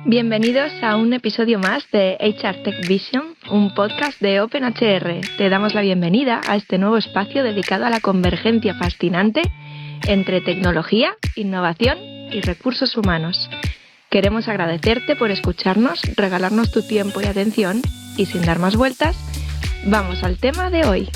Bienvenidos a un episodio más de HR Tech Vision, un podcast de OpenHR. Te damos la bienvenida a este nuevo espacio dedicado a la convergencia fascinante entre tecnología, innovación y recursos humanos. Queremos agradecerte por escucharnos, regalarnos tu tiempo y atención y sin dar más vueltas, vamos al tema de hoy.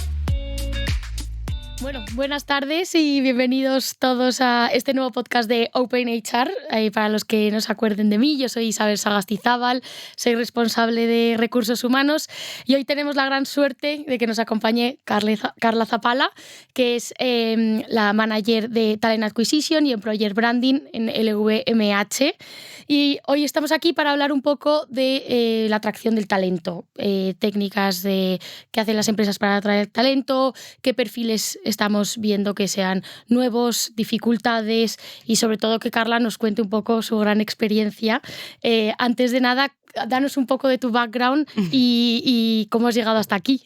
Bueno, buenas tardes y bienvenidos todos a este nuevo podcast de OpenHR. Para los que no se acuerden de mí, yo soy Isabel Sagastizábal, soy responsable de recursos humanos y hoy tenemos la gran suerte de que nos acompañe Carla Zapala, que es la manager de Talent Acquisition y Employer Branding en LVMH. Y hoy estamos aquí para hablar un poco de la atracción del talento, técnicas que hacen las empresas para atraer talento, qué perfiles estamos viendo que sean nuevos, dificultades y sobre todo que Carla nos cuente un poco su gran experiencia. Antes de nada, danos un poco de tu background y cómo has llegado hasta aquí.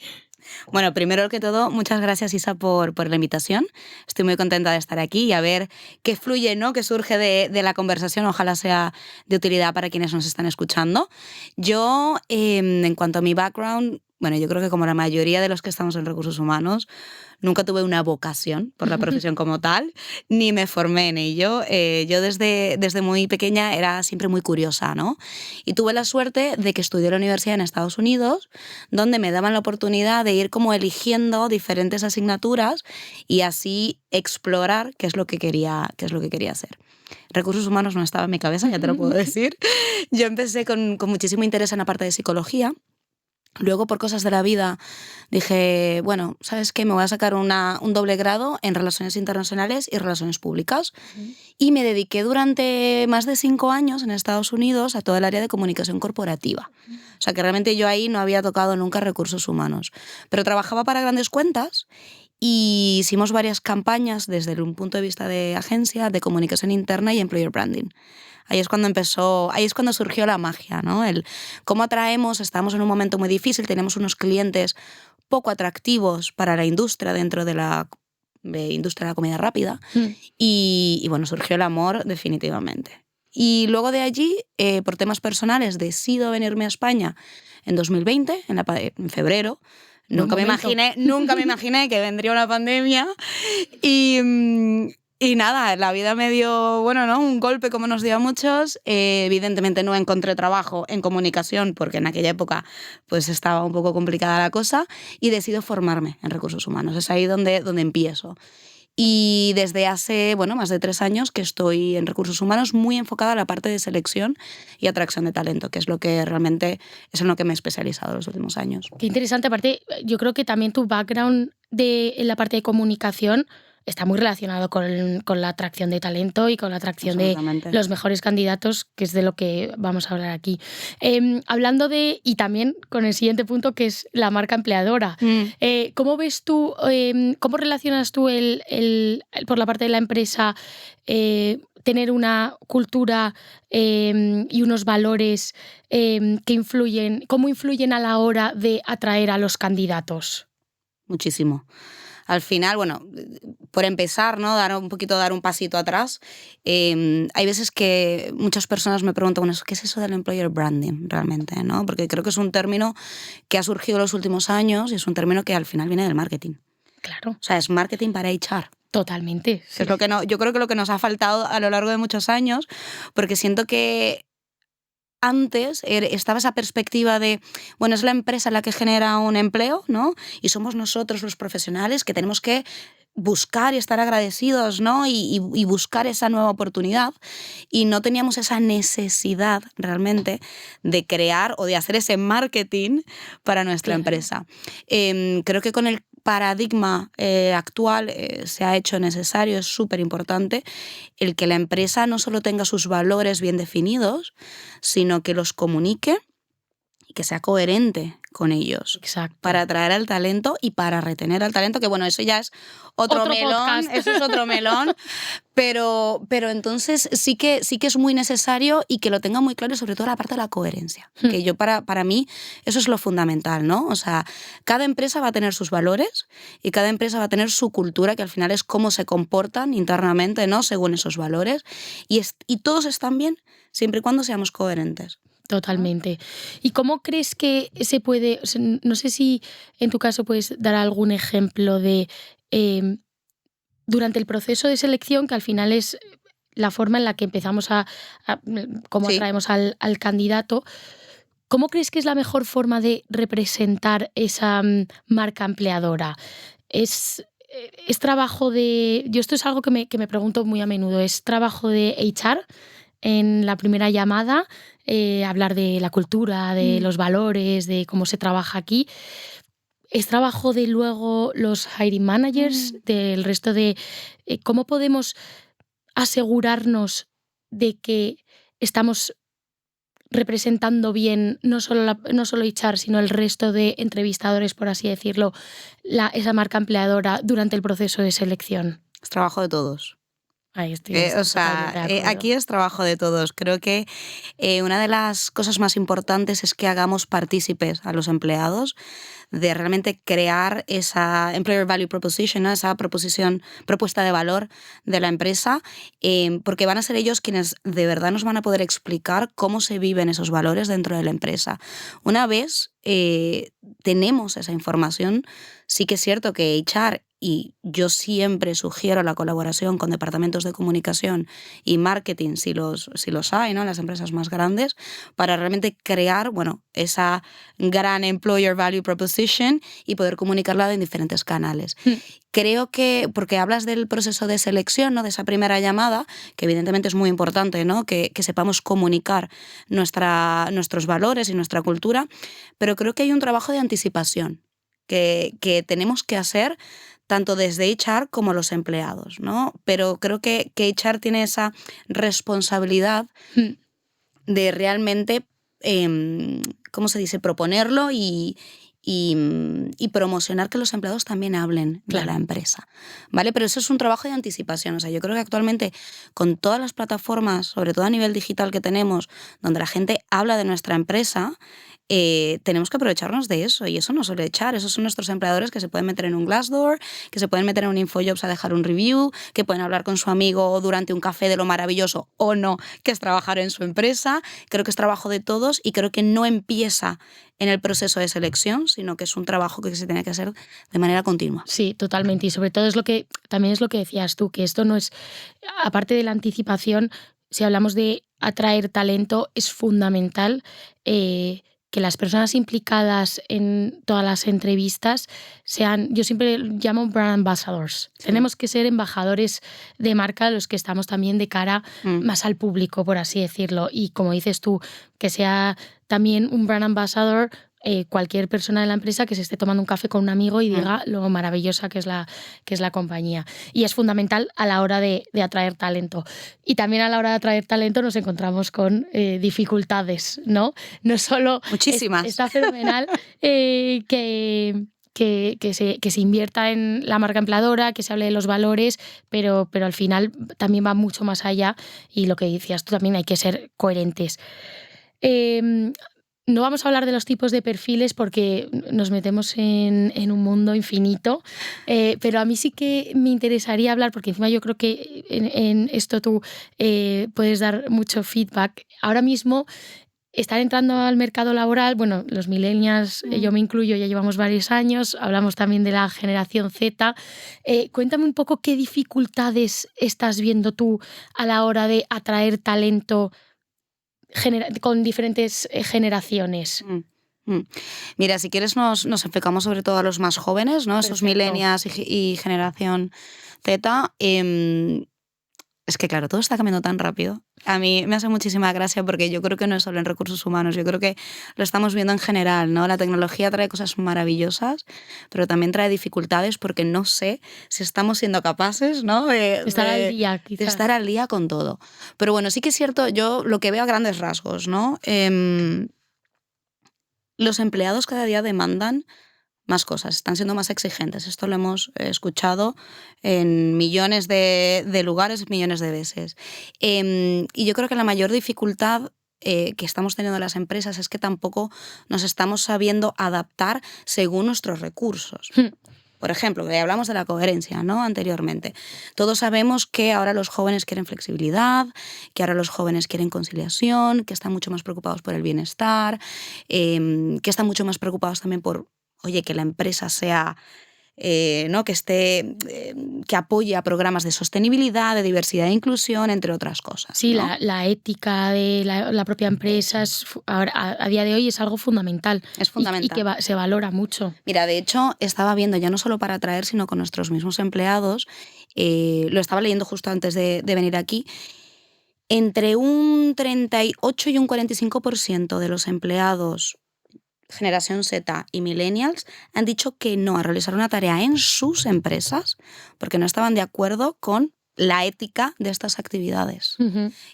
Bueno, primero que todo, muchas gracias, Isa, por la invitación. Estoy muy contenta de estar aquí y a ver qué fluye, ¿no? Qué surge de la conversación. Ojalá sea de utilidad para quienes nos están escuchando. Yo, en cuanto a mi background, bueno, yo creo que como la mayoría de los que estamos en recursos humanos, nunca tuve una vocación por la profesión como tal, ni me formé en ello. Yo desde muy pequeña era siempre muy curiosa, ¿no? Y tuve la suerte de que estudié en la universidad en Estados Unidos, donde me daban la oportunidad de ir como eligiendo diferentes asignaturas y así explorar qué es lo que quería hacer. Recursos humanos no estaba en mi cabeza, ya te lo puedo decir. Yo empecé con muchísimo interés en la parte de psicología. Luego, por cosas de la vida, dije, bueno, ¿sabes qué? Me voy a sacar un doble grado en Relaciones Internacionales y Relaciones Públicas. Y me dediqué durante más de 5 años en Estados Unidos a todo el área de comunicación corporativa. O sea, que realmente yo ahí no había tocado nunca recursos humanos. Pero trabajaba para grandes cuentas y hicimos varias campañas desde un punto de vista de agencia, de comunicación interna y employer branding. Ahí es cuando surgió la magia, ¿no? El cómo atraemos, estábamos en un momento muy difícil, teníamos unos clientes poco atractivos para la industria dentro de la industria de la comida rápida y bueno, surgió el amor definitivamente. Y luego de allí, por temas personales, decido venirme a España en 2020, en febrero. Nunca me imaginé que vendría una pandemia y nada, la vida me dio, bueno, ¿no? Un golpe como nos dio a muchos. Evidentemente no encontré trabajo en comunicación porque en aquella época pues estaba un poco complicada la cosa y decido formarme en recursos humanos. Es ahí donde empiezo. Y desde hace, bueno, más de 3 años que estoy en recursos humanos muy enfocada a la parte de selección y atracción de talento, que es lo que realmente es en lo que me he especializado en los últimos años. Qué interesante. Aparte, yo creo que también tu background en la parte de comunicación está muy relacionado con la atracción de talento y con la atracción de los mejores candidatos, que es de lo que vamos a hablar aquí. Hablando y también con el siguiente punto, que es la marca empleadora. ¿Cómo ves tú, cómo relacionas tú por la parte de la empresa, tener una cultura y unos valores cómo influyen a la hora de atraer a los candidatos? Muchísimo. Al final, bueno, por empezar, ¿no? Dar un pasito atrás. Hay veces que muchas personas me preguntan, bueno, ¿qué es eso del employer branding realmente, ¿no? Porque creo que es un término que ha surgido en los últimos años y es un término que al final viene del marketing. Claro. O sea, es marketing para HR. Totalmente. Sí. Es yo creo que lo que nos ha faltado a lo largo de muchos años, porque siento que antes estaba esa perspectiva de, bueno, es la empresa la que genera un empleo, ¿no? Y somos nosotros los profesionales que tenemos que buscar y estar agradecidos, ¿no? Y buscar esa nueva oportunidad. Y no teníamos esa necesidad realmente de crear o de hacer ese marketing para nuestra empresa. Creo que con el paradigma actual se ha hecho necesario, es súper importante, el que la empresa no solo tenga sus valores bien definidos, sino que los comunique que sea coherente con ellos. Exacto. Para atraer al talento y para retener al talento, que bueno, eso ya es otro melón, podcast. Eso es otro melón, pero entonces sí que es muy necesario y que lo tenga muy claro, y sobre todo la parte de la coherencia, que yo para mí eso es lo fundamental, ¿no? O sea, cada empresa va a tener sus valores y cada empresa va a tener su cultura, que al final es cómo se comportan internamente, ¿no? Según esos valores, y todos están bien siempre y cuando seamos coherentes. Totalmente. ¿Y cómo crees que se puede, o sea, no sé si en tu caso puedes dar algún ejemplo de durante el proceso de selección, que al final es la forma en la que empezamos cómo Sí. atraemos al candidato, ¿cómo crees que es la mejor forma de representar esa marca empleadora? Es trabajo de... Yo esto es algo que me pregunto muy a menudo. ¿Es trabajo de HR en la primera llamada? Hablar de la cultura, de los valores, de cómo se trabaja aquí. ¿Es trabajo de luego los hiring managers, del resto de... ¿Cómo podemos asegurarnos de que estamos representando bien no solo HR, sino el resto de entrevistadores, por así decirlo, esa marca empleadora durante el proceso de selección? Es trabajo de todos. Ahí estoy totalmente de acuerdo. Aquí es trabajo de todos. Creo que una de las cosas más importantes es que hagamos partícipes a los empleados de realmente crear esa Employer Value Proposition, ¿no? Esa propuesta de valor de la empresa, porque van a ser ellos quienes de verdad nos van a poder explicar cómo se viven esos valores dentro de la empresa. Una vez tenemos esa información, sí que es cierto que HR, y yo siempre sugiero la colaboración con departamentos de comunicación y marketing, si los hay, ¿no? En las empresas más grandes, para realmente crear, bueno, esa gran Employer Value Proposition y poder comunicarla en diferentes canales. Creo que, porque hablas del proceso de selección, ¿no? De esa primera llamada, que evidentemente es muy importante, ¿no? Que sepamos comunicar nuestros valores y nuestra cultura, pero creo que hay un trabajo de anticipación que tenemos que hacer tanto desde HR como los empleados, ¿no? Pero creo que HR tiene esa responsabilidad de realmente, ¿cómo se dice?, proponerlo y promocionar que los empleados también hablen de la empresa, ¿vale? Pero eso es un trabajo de anticipación. O sea, yo creo que actualmente con todas las plataformas, sobre todo a nivel digital que tenemos, donde la gente habla de nuestra empresa, tenemos que aprovecharnos de eso, y eso no suele echar. Esos son nuestros empleadores que se pueden meter en un Glassdoor, que se pueden meter en un InfoJobs a dejar un review, que pueden hablar con su amigo durante un café de lo maravilloso o no que es trabajar en su empresa. Creo que es trabajo de todos y creo que no empieza en el proceso de selección, sino que es un trabajo que se tiene que hacer de manera continua. Sí, totalmente. Y sobre todo también es lo que decías tú, que esto no es, aparte de la anticipación, si hablamos de atraer talento, es fundamental que las personas implicadas en todas las entrevistas sean, yo siempre llamo brand ambassadors. Sí. Tenemos que ser embajadores de marca, los que estamos también de cara más al público, por así decirlo. Y como dices tú, que sea también un brand ambassador cualquier persona de la empresa que se esté tomando un café con un amigo y diga lo maravillosa que es la compañía. Y es fundamental a la hora de atraer talento. Y también a la hora de atraer talento nos encontramos con dificultades, ¿no? No solo... Muchísimas. Está fenomenal que se invierta en la marca empleadora, que se hable de los valores, pero al final también va mucho más allá, y lo que decías tú también, hay que ser coherentes. No vamos a hablar de los tipos de perfiles porque nos metemos en un mundo infinito, pero a mí sí que me interesaría hablar, porque encima yo creo que en esto tú puedes dar mucho feedback. Ahora mismo están entrando al mercado laboral, bueno, los millennials, yo me incluyo, ya llevamos varios años, hablamos también de la generación Z. Cuéntame un poco qué dificultades estás viendo tú a la hora de atraer talento con diferentes generaciones. Mira, si quieres nos enfocamos sobre todo a los más jóvenes, ¿no? Esos millennials y generación Z. Es que claro, todo está cambiando tan rápido. A mí me hace muchísima gracia porque yo creo que no es solo en recursos humanos, yo creo que lo estamos viendo en general, ¿no? La tecnología trae cosas maravillosas, pero también trae dificultades porque no sé si estamos siendo capaces, ¿no? de estar al día, quizás. De estar al día con todo. Pero bueno, sí que es cierto, yo lo que veo a grandes rasgos, ¿no? los empleados cada día demandan más cosas, están siendo más exigentes. Esto lo hemos escuchado en millones de lugares, millones de veces. Y yo creo que la mayor dificultad que estamos teniendo las empresas es que tampoco nos estamos sabiendo adaptar según nuestros recursos. Por ejemplo, ya hablamos de la coherencia, ¿no? Anteriormente. Todos sabemos que ahora los jóvenes quieren flexibilidad, que ahora los jóvenes quieren conciliación, que están mucho más preocupados por el bienestar, que están mucho más preocupados también por, oye, que la empresa sea, ¿no? Que apoye a programas de sostenibilidad, de diversidad e inclusión, entre otras cosas. Sí, ¿no? la ética de la propia empresa ahora, a día de hoy es algo fundamental. Es fundamental. Y que se valora mucho. Mira, de hecho, estaba viendo, ya no solo para atraer, sino con nuestros mismos empleados, lo estaba leyendo justo antes de venir aquí, entre un 38 y un 45% de los empleados generación Z y millennials han dicho que no a realizar una tarea en sus empresas porque no estaban de acuerdo con la ética de estas actividades.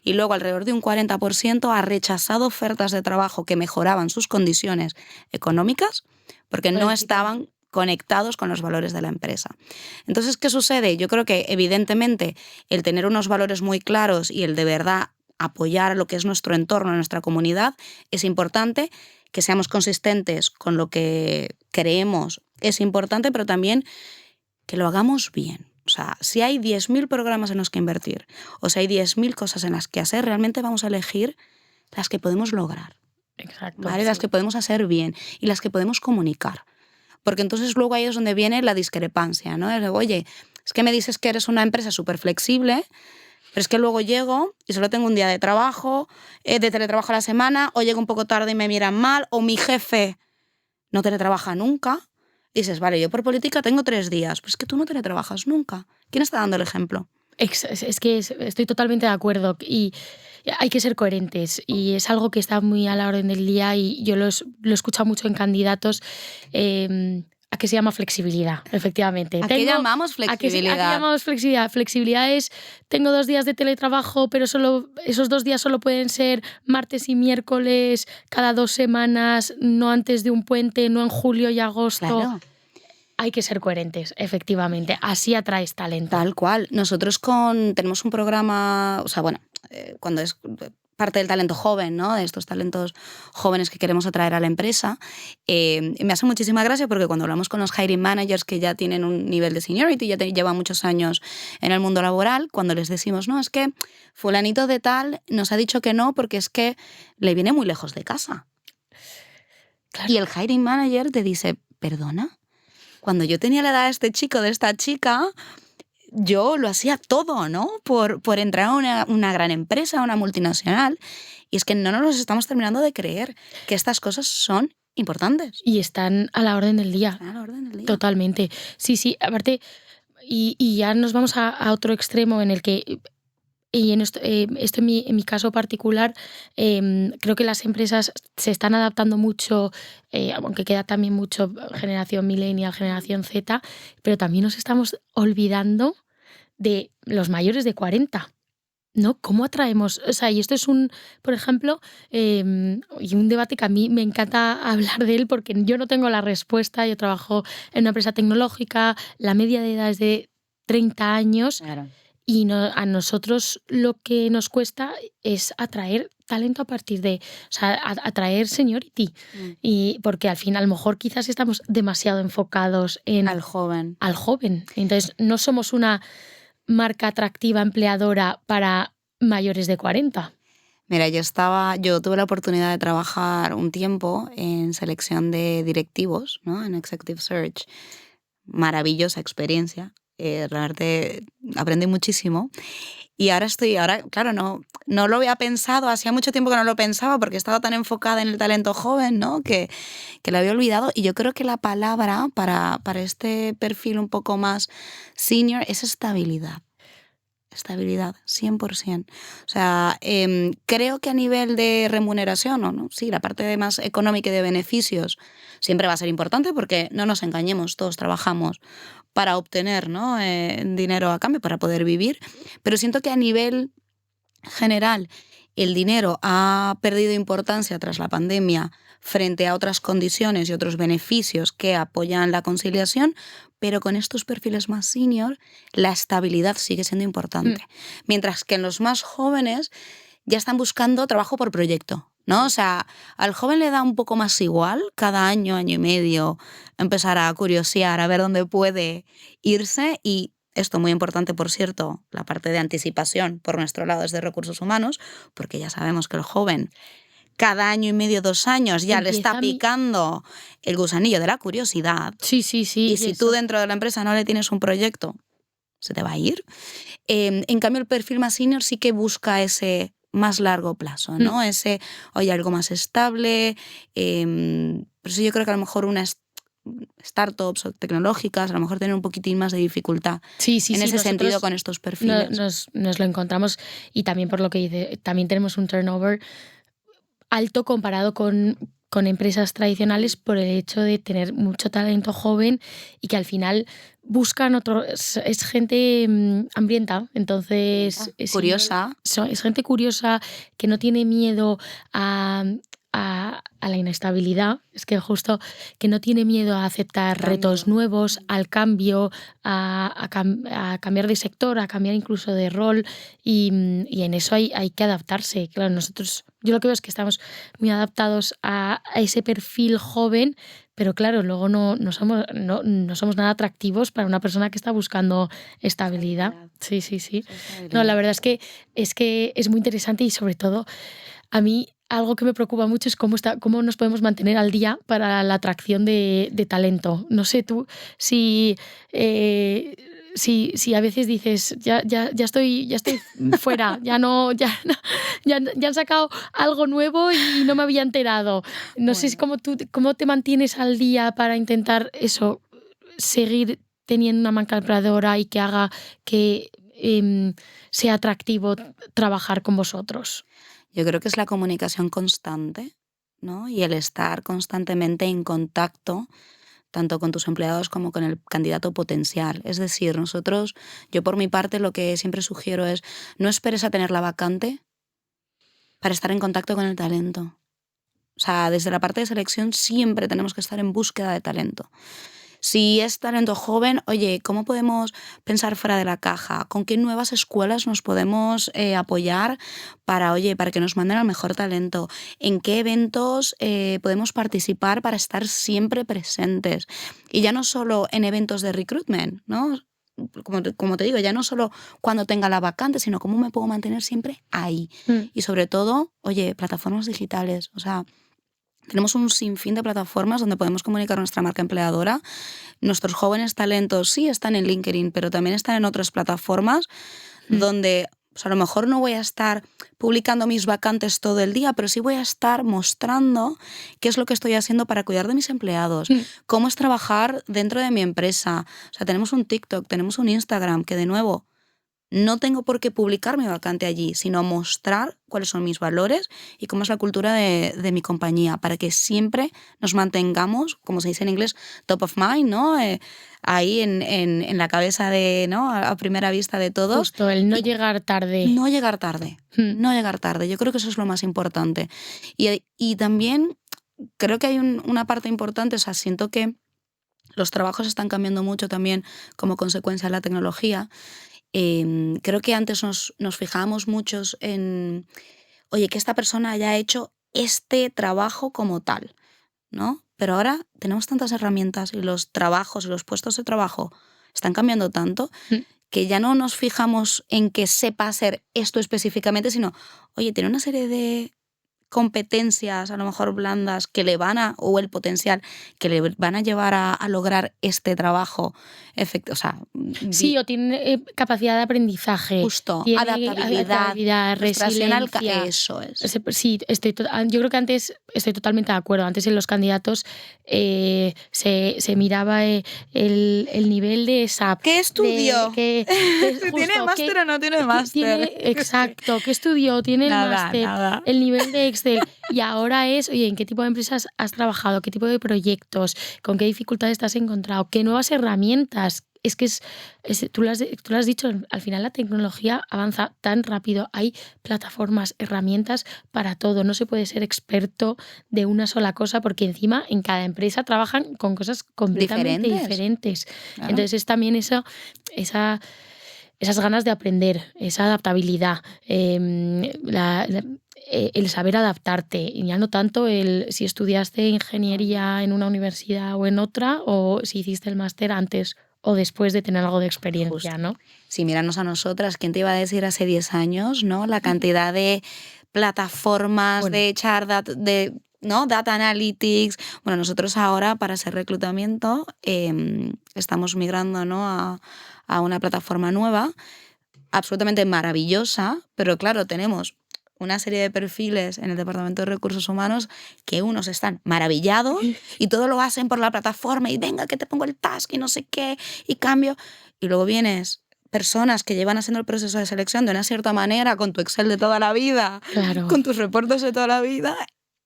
Y luego alrededor de un 40% ha rechazado ofertas de trabajo que mejoraban sus condiciones económicas porque no estaban conectados con los valores de la empresa. Entonces, ¿qué sucede? Yo creo que evidentemente el tener unos valores muy claros y el de verdad apoyar lo que es nuestro entorno, nuestra comunidad, es importante. Que seamos consistentes con lo que creemos es importante, pero también que lo hagamos bien. O sea, si hay 10.000 programas en los que invertir o si hay 10.000 cosas en las que hacer, realmente vamos a elegir las que podemos lograr. Exacto. ¿Vale? Sí. Las que podemos hacer bien y las que podemos comunicar. Porque entonces luego ahí es donde viene la discrepancia, ¿no? Oye, es que me dices que eres una empresa súper flexible, pero es que luego llego y solo tengo un día de trabajo, de teletrabajo a la semana, o llego un poco tarde y me miran mal, o mi jefe no teletrabaja nunca. Y dices, vale, yo por política tengo 3 días, pero es que tú no teletrabajas nunca. ¿Quién está dando el ejemplo? Es que estoy totalmente de acuerdo y hay que ser coherentes y es algo que está muy a la orden del día y yo lo he escuchado mucho en candidatos. ¿A qué se llama flexibilidad? Efectivamente. ¿A qué llamamos flexibilidad? ¿A qué llamamos flexibilidad? Flexibilidad es, tengo 2 días de teletrabajo, pero esos 2 días solo pueden ser martes y miércoles, cada 2 semanas, no antes de un puente, no en julio y agosto. Claro. Hay que ser coherentes, efectivamente. Así atraes talento. Tal cual. Nosotros tenemos un programa, o sea, bueno, cuando es parte del talento joven, ¿no? De estos talentos jóvenes que queremos atraer a la empresa. Me hace muchísima gracia porque cuando hablamos con los hiring managers que ya tienen un nivel de seniority, ya llevan muchos años en el mundo laboral, cuando les decimos, no, es que fulanito de tal nos ha dicho que no porque es que le viene muy lejos de casa. Claro. Y el hiring manager te dice, ¿perdona? Cuando yo tenía la edad de este chico, de esta chica, yo lo hacía todo, ¿no? Por entrar a una gran empresa, a una multinacional. Y es que no nos los estamos terminando de creer que estas cosas son importantes. Y están a la orden del día. Están a la orden del día. Totalmente. Sí. Aparte, y ya nos vamos a otro extremo en el que... Y en esto en mi caso particular, creo que las empresas se están adaptando mucho, aunque queda también mucho generación millennial, generación Z, pero también nos estamos olvidando de los mayores de 40, ¿no? ¿Cómo atraemos? O sea, y esto es por ejemplo, y un debate que a mí me encanta hablar de él porque yo no tengo la respuesta. Yo trabajo en una empresa tecnológica, la media de edad es de 30 años. Claro. Y a nosotros lo que nos cuesta es atraer talento a partir de, o sea, atraer seniority. Y porque al final, a lo mejor quizás estamos demasiado enfocados en... Al joven. Entonces, no somos una marca atractiva empleadora para mayores de 40. Mira, yo tuve la oportunidad de trabajar un tiempo en selección de directivos, ¿no? En Executive Search. Maravillosa experiencia. Realmente aprendí muchísimo y ahora claro, no lo había pensado, hacía mucho tiempo que no lo pensaba porque estaba tan enfocada en el talento joven, ¿no? que lo había olvidado. Y yo creo que la palabra para este perfil un poco más senior es estabilidad. Estabilidad, 100%. O sea, creo que a nivel de remuneración, ¿no? Sí, la parte de más económica y de beneficios siempre va a ser importante porque no nos engañemos, todos trabajamos para obtener, ¿no? Dinero a cambio, para poder vivir. Pero siento que a nivel general el dinero ha perdido importancia tras la pandemia frente a otras condiciones y otros beneficios que apoyan la conciliación, pero con estos perfiles más senior la estabilidad sigue siendo importante. Mientras que en los más jóvenes ya están buscando trabajo por proyecto, ¿no? O sea, al joven le da un poco más igual cada año, año y medio, empezar a curiosear, a ver dónde puede irse. Y esto muy importante, por cierto, la parte de anticipación por nuestro lado desde recursos humanos, porque ya sabemos que el joven cada año y medio, 2 años ya le está picando el gusanillo de la curiosidad. Sí. Y si tú dentro de la empresa no le tienes un proyecto, se te va a ir. En cambio, el perfil más senior sí que busca ese más largo plazo, ¿no? Ese, oye, algo más estable. Por eso yo creo que a lo mejor unas startups o tecnológicas a lo mejor tienen un poquitín más de dificultad en ese sentido con estos perfiles. Nos lo encontramos, y también por lo que dice, también tenemos un turnover alto comparado con empresas tradicionales por el hecho de tener mucho talento joven y que al final buscan es gente hambrienta, entonces curiosa. Es gente curiosa que no tiene miedo a la inestabilidad, es que justo que no tiene miedo a aceptar retos nuevos, al cambio, a cambiar de sector, a cambiar incluso de rol, y en eso hay que adaptarse. Claro, yo lo que veo es que estamos muy adaptados a ese perfil joven, pero claro, luego no somos nada atractivos para una persona que está buscando estabilidad. Sí. No, la verdad es que es muy interesante, y sobre todo a mí algo que me preocupa mucho es cómo nos podemos mantener al día para la atracción de talento. No sé tú si a veces dices ya estoy fuera, ya han sacado algo nuevo y no me había enterado. No sé cómo te mantienes al día para intentar eso, seguir teniendo una marca empleadora y que haga que sea atractivo trabajar con vosotros. Yo creo que es la comunicación constante, ¿no? Y el estar constantemente en contacto tanto con tus empleados como con el candidato potencial. Es decir, yo por mi parte lo que siempre sugiero es no esperes a tener la vacante para estar en contacto con el talento. O sea, desde la parte de selección siempre tenemos que estar en búsqueda de talento. Si es talento joven, oye, ¿cómo podemos pensar fuera de la caja? ¿Con qué nuevas escuelas nos podemos apoyar para que nos manden al mejor talento? ¿En qué eventos podemos participar para estar siempre presentes? Y ya no solo en eventos de recruitment, ¿no? Como te digo, ya no solo cuando tenga la vacante, sino cómo me puedo mantener siempre ahí. Y sobre todo, oye, plataformas digitales, o sea, tenemos un sinfín de plataformas donde podemos comunicar nuestra marca empleadora. Nuestros jóvenes talentos sí están en LinkedIn, pero también están en otras plataformas donde a lo mejor no voy a estar publicando mis vacantes todo el día, pero sí voy a estar mostrando qué es lo que estoy haciendo para cuidar de mis empleados, cómo es trabajar dentro de mi empresa. O sea, tenemos un TikTok, tenemos un Instagram, que de nuevo no tengo por qué publicar mi vacante allí, sino mostrar cuáles son mis valores y cómo es la cultura de mi compañía, para que siempre nos mantengamos, como se dice en inglés, top of mind, ¿no? Ahí en la cabeza ¿no? A primera vista de todos. Justo, el no llegar tarde. No llegar tarde, no llegar tarde. Yo creo que eso es lo más importante. Y también creo que hay una parte importante, o sea, siento que los trabajos están cambiando mucho también como consecuencia de la tecnología. Creo que antes nos fijábamos muchos en, oye, que esta persona haya hecho este trabajo como tal, ¿no? Pero ahora tenemos tantas herramientas y los trabajos y los puestos de trabajo están cambiando tanto que ya no nos fijamos en que sepa hacer esto específicamente, sino, oye, tiene una serie de competencias a lo mejor blandas que le o el potencial que le van a llevar a lograr este trabajo sí, o tiene capacidad de aprendizaje, justo, tiene adaptabilidad, resiliencia. Eso es. Sí, yo creo que antes estoy totalmente de acuerdo. Antes en los candidatos se miraba el nivel de SAP. ¿Qué estudió? ¿Tiene máster o no tiene máster? Exacto, ¿qué estudió? ¿Tiene el máster? El nivel de Excel. Y ahora es, oye, ¿en qué tipo de empresas has trabajado? ¿Qué tipo de proyectos? ¿Con qué dificultades te has encontrado? ¿Qué nuevas herramientas? Es que tú lo has dicho, al final la tecnología avanza tan rápido. Hay plataformas, herramientas para todo. No se puede ser experto de una sola cosa porque encima en cada empresa trabajan con cosas completamente diferentes. Claro. Entonces es también esas ganas de aprender, esa adaptabilidad, el saber adaptarte. Y ya no tanto si estudiaste ingeniería en una universidad o en otra, o si hiciste el máster antes o después de tener algo de experiencia, ¿no? Sí, míranos a nosotras. ¿Quién te iba a decir hace 10 años, ¿no? La cantidad de plataformas de echar data analytics. Bueno, nosotros ahora para hacer reclutamiento estamos migrando, ¿no? a una plataforma nueva, absolutamente maravillosa, pero claro, tenemos una serie de perfiles en el Departamento de Recursos Humanos que unos están maravillados y todo lo hacen por la plataforma y venga que te pongo el task y no sé qué y cambio. Y luego vienes personas que llevan haciendo el proceso de selección de una cierta manera con tu Excel de toda la vida, Claro. con tus reportes de toda la vida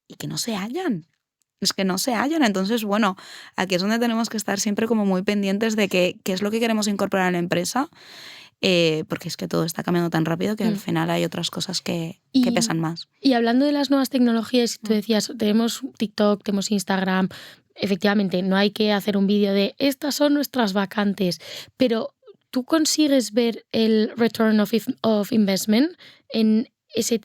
y que no se hallan. Es que no se hallan. Entonces, bueno, aquí es donde tenemos que estar siempre como muy pendientes de qué es lo que queremos incorporar en la empresa. Porque es que todo está cambiando tan rápido que al final hay otras cosas que pesan más. Y hablando de las nuevas tecnologías, tú decías, tenemos TikTok, tenemos Instagram, efectivamente, no hay que hacer un vídeo de estas son nuestras vacantes, pero ¿tú consigues ver el return of investment en ese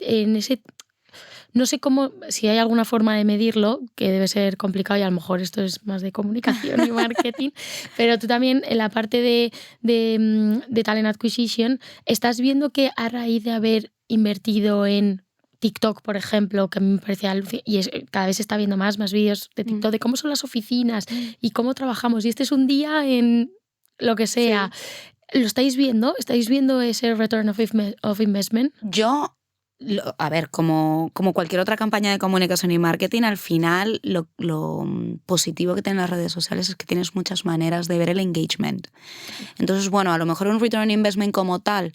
no sé cómo, si hay alguna forma de medirlo, que debe ser complicado y a lo mejor esto es más de comunicación y marketing, pero tú también en la parte de Talent Acquisition, ¿estás viendo que a raíz de haber invertido en TikTok, por ejemplo, que a mí me parece y cada vez se está viendo más vídeos de TikTok de cómo son las oficinas y cómo trabajamos, y este es un día en lo que sea, ¿lo estáis viendo? ¿Estáis viendo ese return of investment? Yo... A ver, como cualquier otra campaña de comunicación y marketing, al final lo positivo que tienen las redes sociales es que tienes muchas maneras de ver el engagement. Entonces, bueno, a lo mejor un return on investment como tal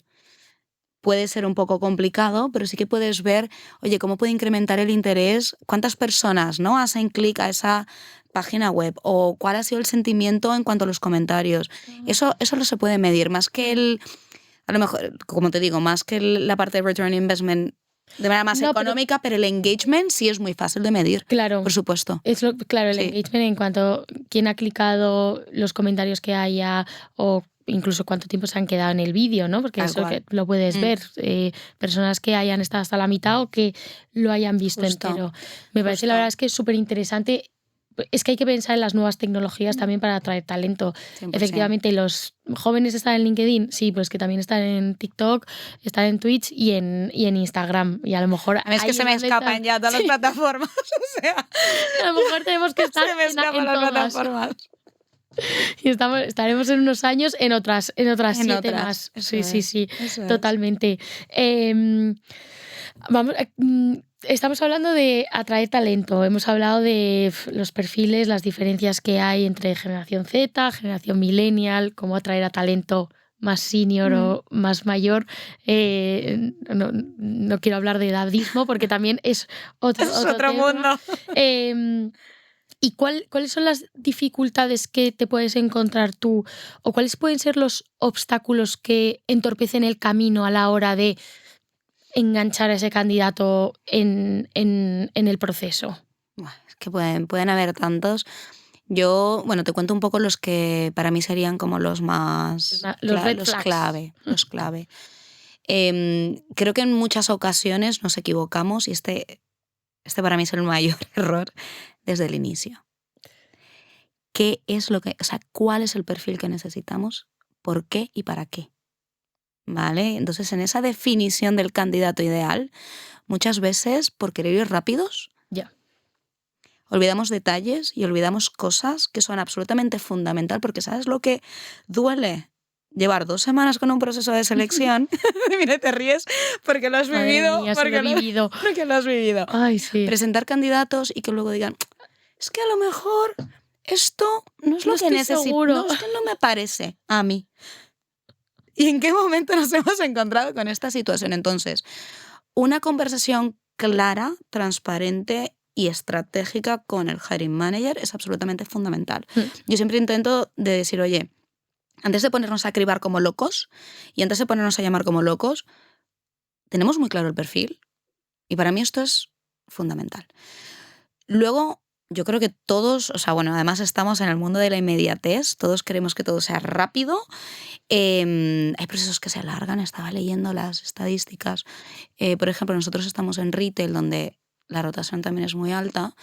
puede ser un poco complicado, pero sí que puedes ver, oye, cómo puede incrementar el interés, cuántas personas, ¿no?, hacen clic a esa página web o cuál ha sido el sentimiento en cuanto a los comentarios. Eso no se puede medir, más que a lo mejor, como te digo, más que la parte de return on investment de manera más económica, pero el engagement sí es muy fácil de medir. Claro. Por supuesto. Claro, el engagement en cuanto a quién ha clicado, los comentarios que haya o incluso cuánto tiempo se han quedado en el vídeo, ¿no? Porque eso que lo puedes ver. Personas que hayan estado hasta la mitad o que lo hayan visto entero. Me parece, la verdad, es que es súper interesante. Es que hay que pensar en las nuevas tecnologías también para atraer talento. 100%. Efectivamente, los jóvenes están en LinkedIn, sí, pues que también están en TikTok, están en Twitch y en Instagram. Y a lo mejor... A mí es que se me escapan ya todas las plataformas. O sea, a lo mejor tenemos que estar se me escapan las plataformas. Y estaremos en unos años en otras 7 más. Sí, totalmente. Estamos hablando de atraer talento, hemos hablado de los perfiles, las diferencias que hay entre generación Z, generación millennial, cómo atraer a talento más senior o más mayor. No quiero hablar de edadismo porque también es otro mundo. ¿Y cuáles son las dificultades que te puedes encontrar tú o cuáles pueden ser los obstáculos que entorpecen el camino a la hora de enganchar a ese candidato en el proceso? Es que pueden haber tantos. Yo, bueno, te cuento un poco los que para mí serían como los más... Los clave. Creo que en muchas ocasiones nos equivocamos y este para mí es el mayor error desde el inicio. ¿Cuál es el perfil que necesitamos? ¿Por qué y para qué? ¿Vale? Entonces, en esa definición del candidato ideal, muchas veces, por querer ir rápidos, olvidamos detalles y olvidamos cosas que son absolutamente fundamentales, porque ¿sabes lo que duele? Llevar 2 semanas con un proceso de selección. Mira, te ríes porque lo has vivido. Mía, porque lo has vivido. Ay, sí. Presentar candidatos y que luego digan, es que a lo mejor esto no es lo que necesito. No, es que no me parece a mí. ¿Y en qué momento nos hemos encontrado con esta situación? Entonces, una conversación clara, transparente y estratégica con el hiring manager es absolutamente fundamental. Yo siempre intento de decir, oye, antes de ponernos a cribar como locos y antes de ponernos a llamar como locos, tenemos muy claro el perfil y para mí esto es fundamental. Luego, yo creo que todos, o sea, bueno, además estamos en el mundo de la inmediatez, todos queremos que todo sea rápido. Hay procesos que se alargan, estaba leyendo las estadísticas. Por ejemplo, nosotros estamos en retail, donde la rotación también es muy alta,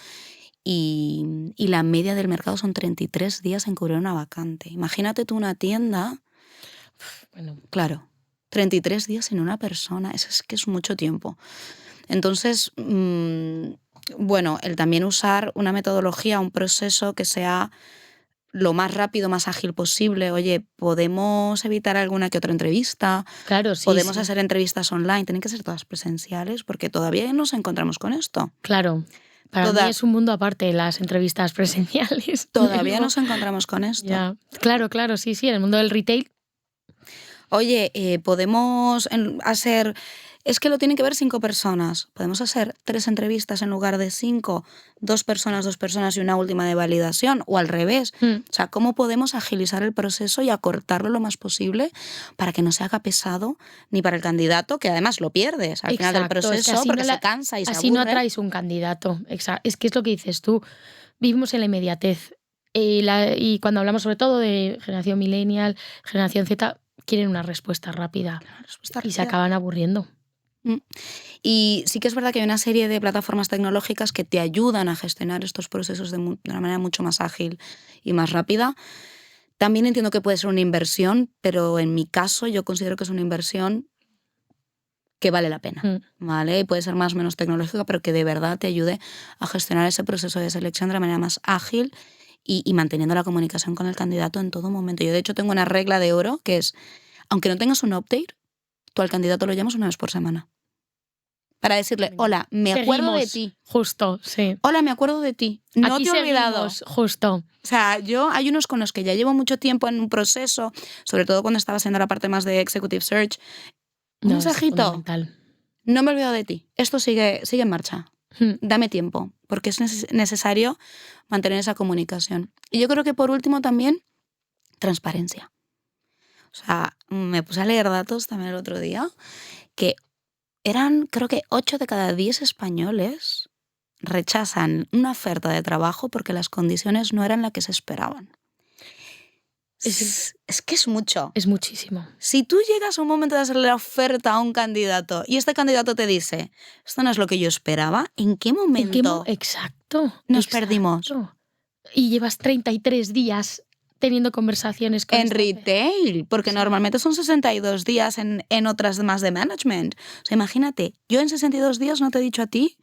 y la media del mercado son 33 días en cubrir una vacante. Imagínate tú una tienda, Bueno, claro, 33 días en una persona, es que es mucho tiempo. Entonces, bueno, el también usar una metodología, un proceso que sea lo más rápido, más ágil posible. Oye, podemos evitar alguna que otra entrevista, claro, sí, podemos sí. hacer entrevistas online, tienen que ser todas presenciales porque todavía nos encontramos con esto. Claro. Para mí es un mundo aparte las entrevistas presenciales. Todavía nos encontramos con esto. Ya. Claro, sí, en el mundo del retail. Oye, podemos hacer... Es que lo tienen que ver 5 personas. Podemos hacer 3 entrevistas en lugar de 5, 2 personas y una última de validación, o al revés. O sea, ¿cómo podemos agilizar el proceso y acortarlo lo más posible para que no se haga pesado ni para el candidato, que además lo pierdes al final del proceso, es que porque se cansa y se aburre? Así no atraes un candidato. Es que es lo que dices tú. Vivimos en la inmediatez. Y cuando hablamos sobre todo de generación millennial, generación Z, quieren una respuesta rápida. Y se acaban aburriendo. Y sí que es verdad que hay una serie de plataformas tecnológicas que te ayudan a gestionar estos procesos de una manera mucho más ágil y más rápida. También entiendo que puede ser una inversión, pero en mi caso yo considero que es una inversión que vale la pena, ¿vale? Y puede ser más o menos tecnológica, pero que de verdad te ayude a gestionar ese proceso de selección de la manera más ágil y manteniendo la comunicación con el candidato en todo momento. Yo, de hecho, tengo una regla de oro que es, aunque no tengas un update, tú al candidato lo llamas una vez por semana. Para decirle, hola, me acuerdo de ti. Justo, sí. Hola, me acuerdo de ti. No Aquí te he olvidado. Justo. O sea, hay unos con los que ya llevo mucho tiempo en un proceso, sobre todo cuando estaba haciendo la parte más de Executive Search. Un mensajito. No me he olvidado de ti. Esto sigue en marcha. Dame tiempo, porque es necesario mantener esa comunicación. Y yo creo que por último también, transparencia. O sea, me puse a leer datos también el otro día, que eran, creo que 8 de cada 10 españoles rechazan una oferta de trabajo porque las condiciones no eran las que se esperaban. Es que es mucho. Es muchísimo. Si tú llegas a un momento de hacerle la oferta a un candidato y este candidato te dice, esto no es lo que yo esperaba, ¿en qué momento nos perdimos? Y llevas 33 días teniendo conversaciones con en retail, porque normalmente son 62 días en otras más de management. O sea, imagínate, yo en 62 días no te he dicho a ti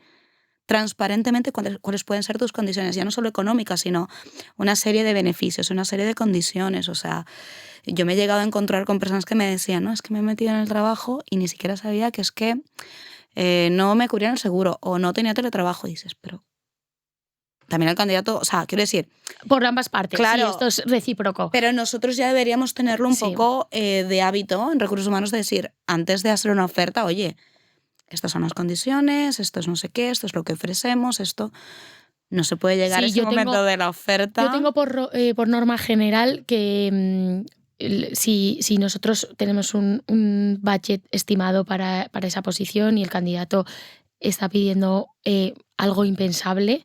transparentemente cuáles pueden ser tus condiciones, ya no solo económicas, sino una serie de beneficios, una serie de condiciones. O sea, yo me he llegado a encontrar con personas que me decían, no, es que me he metido en el trabajo y ni siquiera sabía que es que no me cubrían el seguro o no tenía teletrabajo. Y dices, pero también el candidato, o sea, quiero decir... Por ambas partes, claro, sí, esto es recíproco. Pero nosotros ya deberíamos tenerlo un poco de hábito en recursos humanos de decir, antes de hacer una oferta, oye, estas son las condiciones, esto es no sé qué, esto es lo que ofrecemos, esto... No se puede llegar a ese momento de la oferta. Yo tengo por norma general que si nosotros tenemos un budget estimado para esa posición y el candidato está pidiendo algo impensable,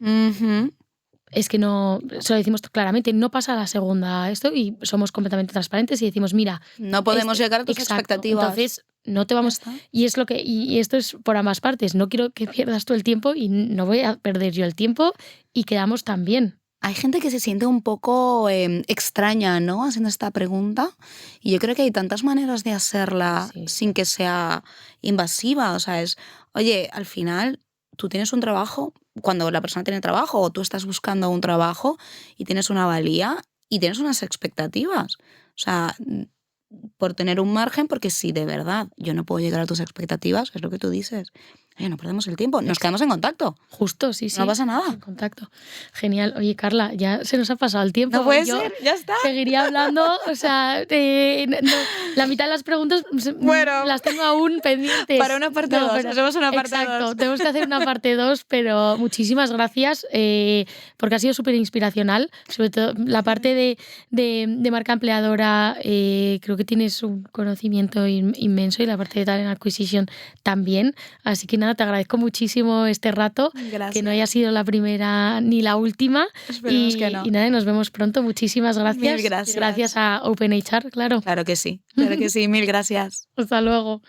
es que no, se lo decimos claramente, no pasa la segunda esto y somos completamente transparentes y decimos, mira... No podemos llegar a tus expectativas. Entonces, no te vamos... Y es lo que y esto es por ambas partes. No quiero que pierdas tú el tiempo y no voy a perder yo el tiempo y quedamos tan bien. Hay gente que se siente un poco extraña, ¿no?, haciendo esta pregunta. Y yo creo que hay tantas maneras de hacerla sin que sea invasiva. O sea, es, oye, al final tú tienes un trabajo, cuando la persona tiene trabajo o tú estás buscando un trabajo y tienes una valía y tienes unas expectativas. O sea, por tener un margen, porque si de verdad yo no puedo llegar a tus expectativas, es lo que tú dices, No perdemos el tiempo, nos quedamos en contacto. Justo, sí. No pasa nada. En contacto. Genial. Oye, Carla, ya se nos ha pasado el tiempo. No puede ser, ya está. Seguiría hablando, o sea, la mitad de las preguntas las tengo aún pendientes. Para una parte 2, hacemos una parte 2. Exacto, tenemos que hacer una parte 2, pero muchísimas gracias porque ha sido súper inspiracional, sobre todo la parte de marca empleadora, creo que tienes un conocimiento inmenso y la parte de Talent Acquisition también, así que nada, te agradezco muchísimo este rato. Gracias. Que no haya sido la primera ni la última. Esperemos que no. Y nada, nos vemos pronto. Muchísimas gracias. Mil gracias. Gracias a OpenHR, claro. Claro que sí, mil gracias. Hasta luego.